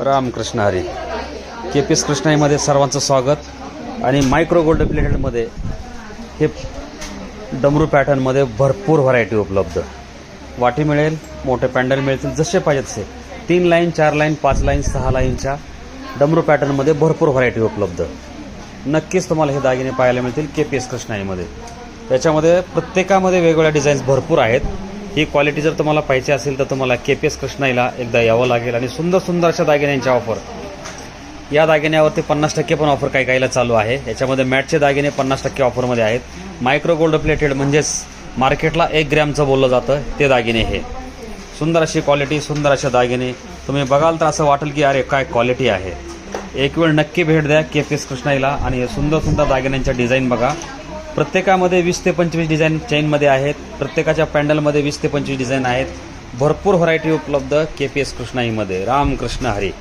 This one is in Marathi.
रामकृष्ण हरी. KPS कृष्णाईमध्ये सर्वांचं स्वागत. आणि मायक्रो गोल्ड प्लेटेडमध्ये हे डमरू पॅटर्नमध्ये भरपूर व्हरायटी उपलब्ध. वाटी मिळेल, मोठे पॅन्डल मिळतील, जसे पाहिजे तसे 3 लाईन 4 लाईन 5 लाईन 6 लाईनच्या डमरू पॅटर्नमध्ये भरपूर व्हरायटी उपलब्ध. नक्कीच तुम्हाला हे दागिने पाहायला मिळतील KPS कृष्णाईमध्ये. याच्यामध्ये प्रत्येकामध्ये वेगवेगळ्या डिझाईन्स भरपूर आहेत. ही क्वालिटी जर तुम्हाला पाहिजे असेल तर तुम्हाला KPS कृष्णाईला एकदा यावं लागेल. आणि सुंदर सुंदर अशा दागिन्यांची ऑफर, या दागिन्यावरती 50% पण ऑफर काही काहीला चालू आहे. याच्यामध्ये मॅटचे दागिने 50% ऑफरमध्ये आहेत. मायक्रो गोल्ड प्लेटेड म्हणजेच मार्केटला 1 ग्रॅमचं बोललं जातं ते दागिने. हे सुंदर अशी क्वालिटी, सुंदर अशा दागिने तुम्ही बघाल तर असं वाटेल की अरे काय क्वालिटी आहे. एक वेळ नक्की भेट द्या KPS कृष्णाईला आणि हे सुंदर सुंदर दागिन्यांच्या डिझाईन बघा. प्रत्येकामध्ये 20 ते 25 डिझाईन चेनमध्ये आहेत. प्रत्येकाच्या पॅन्डलमध्ये 20 ते 25 डिझाईन आहेत. भरपूर व्हरायटी उपलब्ध KPS कृष्णाईमध्ये. रामकृष्ण हरी.